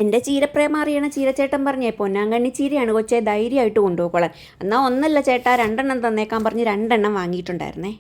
എൻ്റെ ചീരപ്രേമം അറിയണ ചീരച്ചേട്ടൻ പറഞ്ഞേ പൊന്നാങ്കണ്ണി ചീരയാണ് കൊച്ചേ ധൈര്യമായിട്ട് കൊണ്ടുപോയിക്കോളാൻ. എന്നാൽ ഒന്നല്ല ചേട്ടാ 2 തന്നേക്കാൻ പറഞ്ഞ് 2 വാങ്ങിയിട്ടുണ്ടായിരുന്നേ.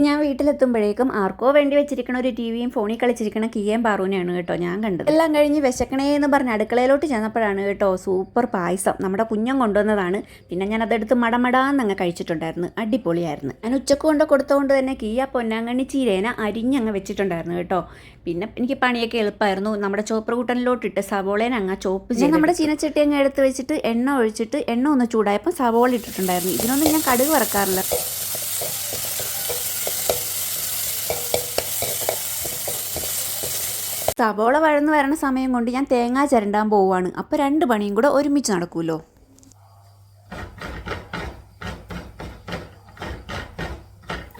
ഞാൻ വീട്ടിലെത്തുമ്പോഴേക്കും ആർക്കോ വേണ്ടി വെച്ചിരിക്കണ ഒരു ടിവിയും ഫോണിൽ കളിച്ചിരിക്കണ കിയേം പാറൂനെയാണ് കേട്ടോ ഞാൻ കണ്ടത്. എല്ലാം കഴിഞ്ഞ് വിശക്കണേ എന്ന് പറഞ്ഞ് അടുക്കളയിലോട്ട് ചെന്നപ്പോഴാണ് കേട്ടോ സൂപ്പർ പായസം നമ്മുടെ കുഞ്ഞൻ കൊണ്ടുവന്നതാണ്. പിന്നെ ഞാൻ അതെടുത്ത് മടമടാന്നങ്ങ് കഴിച്ചിട്ടുണ്ടായിരുന്നു. അടിപൊളിയായിരുന്നു. ഞാൻ ഉച്ചക്ക് കൊണ്ട് കൊടുത്തുകൊണ്ട് തന്നെ കിയ പൊന്നാങ്കണ്ണി ചീരേനെ അരിഞ്ഞങ്ങ് വെച്ചിട്ടുണ്ടായിരുന്നു കേട്ടോ. പിന്നെ എനിക്ക് പണിയൊക്കെ എളുപ്പമായിരുന്നു. നമ്മുടെ ചോപ്പർ കൂട്ടനിലോട്ടിട്ട് സവോളേനെ അങ്ങ് ചോപ്പ് ചെയ്ത് നമ്മുടെ ചീനച്ചട്ടി അങ്ങ് എടുത്ത് വെച്ചിട്ട് എണ്ണ ഒഴിച്ചിട്ട് എണ്ണ ഒന്ന് ചൂടായപ്പോൾ സവോള ഇട്ടിട്ടുണ്ടായിരുന്നു. ഇതിനൊന്നും ഞാൻ കടുക് വറക്കാറില്ല. സവോള വഴന്ന് വരണ സമയം കൊണ്ട് ഞാൻ തേങ്ങ ചിരണ്ടാൻ പോവുകയാണ്. അപ്പോൾ 2 പണിയും കൂടെ ഒരുമിച്ച് നടക്കുമല്ലോ.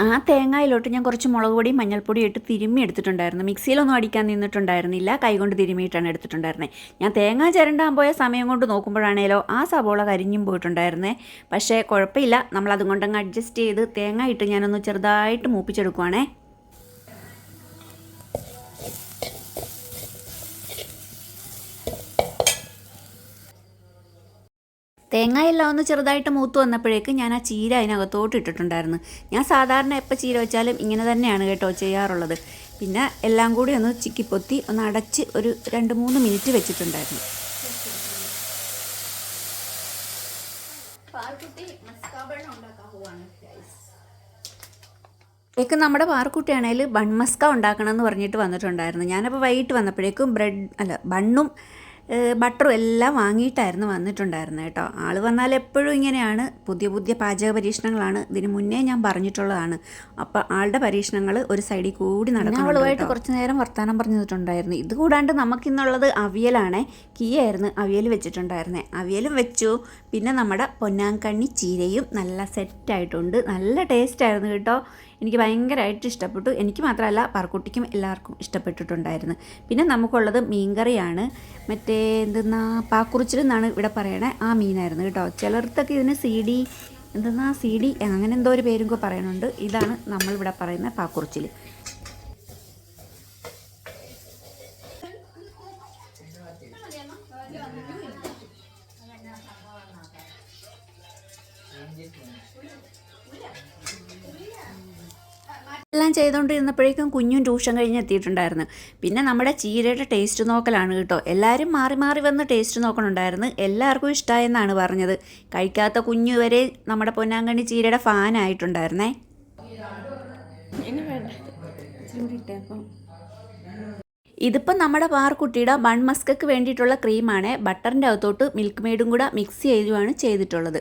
ആ തേങ്ങയിലോട്ട് ഞാൻ കുറച്ച് മുളക് പൊടിയും മഞ്ഞൾപ്പൊടിയും ഇട്ട് തിരുമ്മി എടുത്തിട്ടുണ്ടായിരുന്നു. മിക്സിയിലൊന്നും അടിക്കാൻ നിന്നിട്ടുണ്ടായിരുന്നില്ല, കൈകൊണ്ട് തിരുമ്മിയിട്ടാണ് എടുത്തിട്ടുണ്ടായിരുന്നത്. ഞാൻ തേങ്ങ ചിരണ്ടാൻ പോയ സമയം കൊണ്ട് നോക്കുമ്പോഴാണേലോ ആ സവോള കരിഞ്ഞും പോയിട്ടുണ്ടായിരുന്നേ. പക്ഷേ കുഴപ്പമില്ല, നമ്മളതും കൊണ്ടങ്ങ് അഡ്ജസ്റ്റ് ചെയ്ത് തേങ്ങ ഇട്ട് ഞാനൊന്ന് ചെറുതായിട്ട് മൂപ്പിച്ചെടുക്കുവാണേ. തേങ്ങയെല്ലാം ഒന്ന് ചെറുതായിട്ട് മൂത്ത് വന്നപ്പോഴേക്ക് ഞാൻ ആ ചീര അതിനകത്തോട്ട് ഇട്ടിട്ടുണ്ടായിരുന്നു. ഞാൻ സാധാരണ എപ്പോൾ ചീര വെച്ചാലും ഇങ്ങനെ തന്നെയാണ് കേട്ടോ ചെയ്യാറുള്ളത്. പിന്നെ എല്ലാം കൂടി ഒന്ന് ചിക്കിപ്പൊത്തി ഒന്ന് അടച്ച് ഒരു 2-3 മിനിറ്റ് വെച്ചിട്ടുണ്ടായിരുന്നു. നമ്മുടെ പാർക്കുട്ടിയാണെങ്കിൽ ബൺമസ്ക ഉണ്ടാക്കണം എന്ന് പറഞ്ഞിട്ട് വന്നിട്ടുണ്ടായിരുന്നു. ഞാനപ്പോൾ വൈകിട്ട് വന്നപ്പോഴേക്കും ബണ്ണും ബട്ടറും എല്ലാം വാങ്ങിയിട്ടായിരുന്നു വന്നിട്ടുണ്ടായിരുന്നത് കേട്ടോ. ആൾ വന്നാൽ എപ്പോഴും ഇങ്ങനെയാണ്, പുതിയ പാചക പരീക്ഷണങ്ങളാണ്. ഇതിന് മുന്നേ ഞാൻ പറഞ്ഞിട്ടുള്ളതാണ്. അപ്പോൾ ആളുടെ പരീക്ഷണങ്ങൾ ഒരു സൈഡിൽ കൂടി നടക്കും. അവളുമായിട്ട് കുറച്ച് നേരം വർത്തമാനം പറഞ്ഞിട്ടുണ്ടായിരുന്നു. ഇത് കൂടാണ്ട് നമുക്കിന്നുള്ളത് അവിയലാണേ. കിയായിരുന്നു അവിയൽ വെച്ചിട്ടുണ്ടായിരുന്നേ. അവിയലും വെച്ചു. പിന്നെ നമ്മുടെ പൊന്നാങ്കണ്ണി ചീരയും നല്ല സെറ്റായിട്ടുണ്ട്. നല്ല ടേസ്റ്റായിരുന്നു കേട്ടോ. എനിക്ക് ഭയങ്കരമായിട്ട് ഇഷ്ടപ്പെട്ടു. എനിക്ക് മാത്രമല്ല പാർക്കുട്ടിക്കും എല്ലാവർക്കും ഇഷ്ടപ്പെട്ടിട്ടുണ്ടായിരുന്നു. പിന്നെ നമുക്കുള്ളത് മീൻകറിയാണ്. മറ്റേ പാക്കുറിച്ചിൽ എന്നാണ് ഇവിടെ പറയണേ, ആ മീനായിരുന്നു കേട്ടോ. ചിലർക്കൊക്കെ ഇതിന് സി ഡി അങ്ങനെ എന്തോ ഒരു പേരും കൂടെ പറയുന്നുണ്ട്. ഇതാണ് നമ്മളിവിടെ പറയുന്ന പാക്കുറിച്ചിൽ. എല്ലാം ചെയ്തുകൊണ്ടിരുന്നപ്പോഴേക്കും കുഞ്ഞും ട്യൂഷൻ കഴിഞ്ഞ് എത്തിയിട്ടുണ്ടായിരുന്നു. പിന്നെ നമ്മുടെ ചീരയുടെ ടേസ്റ്റ് നോക്കലാണ് കേട്ടോ. എല്ലാവരും മാറി മാറി വന്ന് ടേസ്റ്റ് നോക്കണുണ്ടായിരുന്നു. എല്ലാവർക്കും ഇഷ്ടമായെന്നാണ് പറഞ്ഞത്. കഴിക്കാത്ത കുഞ്ഞു വരെ നമ്മുടെ പൊന്നാങ്കണ്ണി ചീരയുടെ ഫാനായിട്ടുണ്ടായിരുന്നേ. ഇതിപ്പോൾ നമ്മുടെ പാർക്കുട്ടിയുടെ ബൺമസ്കക്ക് വേണ്ടിയിട്ടുള്ള ക്രീമാണ്. ബട്ടറിൻ്റെ അകത്തോട്ട് മിൽക്ക് മെയ്ഡും കൂടെ മിക്സ് ചെയ്യുകയാണ് ചെയ്തിട്ടുള്ളത്.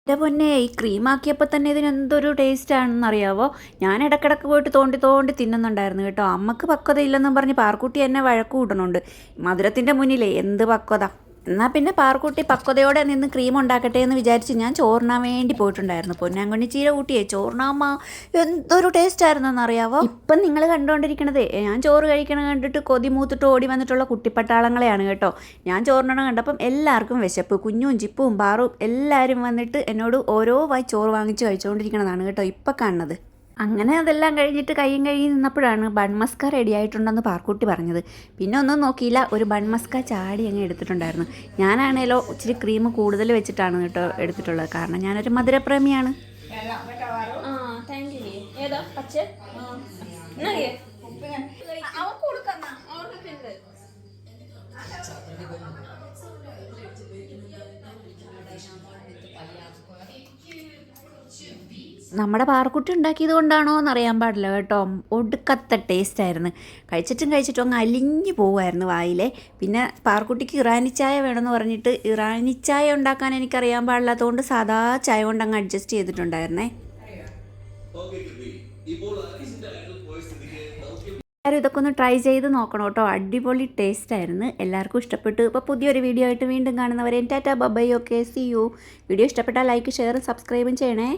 എൻ്റെ പൊന്നെ, ഈ ക്രീമാക്കിയപ്പോൾ തന്നെ ഇതിനെന്തൊരു ടേസ്റ്റാണെന്ന് അറിയാവോ. ഞാൻ ഇടയ്ക്കിടയ്ക്ക് പോയിട്ട് തോണ്ടി തിന്നുന്നുണ്ടായിരുന്നു കേട്ടോ. അമ്മക്ക് പക്വത ഇല്ലെന്നും പറഞ്ഞ് പാർക്കുട്ടി എന്നെ വഴക്ക് കൂട്ടണുണ്ട്. മധുരത്തിൻ്റെ മുന്നിലേ എന്ത് പക്വത. എന്നാൽ പിന്നെ പാർക്കുട്ടി പക്വതയോടെ നിന്ന് ക്രീം ഉണ്ടാക്കട്ടെ എന്ന് വിചാരിച്ച് ഞാൻ ചോറിനാൻ വേണ്ടി പോയിട്ടുണ്ടായിരുന്നു. പൊന്നാങ്കണ്ണി ചീര കൂട്ടിയേ ചോറിനാമ്മ എന്തൊരു ടേസ്റ്റായിരുന്നെന്ന് അറിയാവോ. ഇപ്പം നിങ്ങൾ കണ്ടുകൊണ്ടിരിക്കണതേ ഞാൻ ചോറ് കഴിക്കണം കണ്ടിട്ട് കൊതി മൂത്തിട്ട് ഓടി വന്നിട്ടുള്ള കുട്ടിപ്പട്ടാളങ്ങളെയാണ് കേട്ടോ. ഞാൻ ചോറിനണം കണ്ടപ്പം എല്ലാവർക്കും വിശപ്പ്. കുഞ്ഞും ചിപ്പും പാറും എല്ലാവരും വന്നിട്ട് എന്നോട് ഓരോ വായി ചോറ് വാങ്ങിച്ച് കഴിച്ചുകൊണ്ടിരിക്കണതാണ് കേട്ടോ ഇപ്പം കാണുന്നത്. അങ്ങനെ അതെല്ലാം കഴിഞ്ഞിട്ട് കയ്യും നിന്നപ്പോഴാണ് ബൺമസ്ക റെഡി ആയിട്ടുണ്ടെന്ന് പാർക്കുട്ടി പറഞ്ഞത്. പിന്നെ ഒന്നും നോക്കിയില്ല, ഒരു ബൺമസ്ക ചാടി അങ്ങ് എടുത്തിട്ടുണ്ടായിരുന്നു. ഞാനാണേലോ ഇച്ചിരി ക്രീം കൂടുതൽ വെച്ചിട്ടാണ് കേട്ടോ എടുത്തിട്ടുള്ളത്. കാരണം ഞാനൊരു മധുരപ്രേമിയാണ്. നമ്മുടെ പാർക്കുട്ടി ഉണ്ടാക്കിയത് കൊണ്ടാണോ എന്നറിയാൻ പാടില്ല കേട്ടോ. ഒടുക്കത്തെ ടേസ്റ്റായിരുന്നു. കഴിച്ചിട്ടും അങ്ങ് അലിഞ്ഞു പോകുമായിരുന്നു വായിലെ. പിന്നെ പാർക്കുട്ടിക്ക് ഇറാനി ചായ വേണമെന്ന് പറഞ്ഞിട്ട് ഇറാനി ചായ ഉണ്ടാക്കാൻ എനിക്കറിയാൻ പാടില്ലാത്തതുകൊണ്ട് സാധാ ചായ കൊണ്ട് അങ്ങ് അഡ്ജസ്റ്റ് ചെയ്തിട്ടുണ്ടായിരുന്നേ. എല്ലാവരും ഇതൊക്കെ ഒന്ന് ട്രൈ ചെയ്ത് നോക്കണം കേട്ടോ. അടിപൊളി ടേസ്റ്റായിരുന്നു. എല്ലാവർക്കും ഇഷ്ടപ്പെട്ടു. ഇപ്പോൾ പുതിയൊരു വീഡിയോ ആയിട്ട് വീണ്ടും കാണുന്നവരെ tata bye. Okay, see you. Video ഇഷ്ടപ്പെട്ടാൽ ലൈക്ക് ഷെയറും സബ്സ്ക്രൈബും ചെയ്യണേ.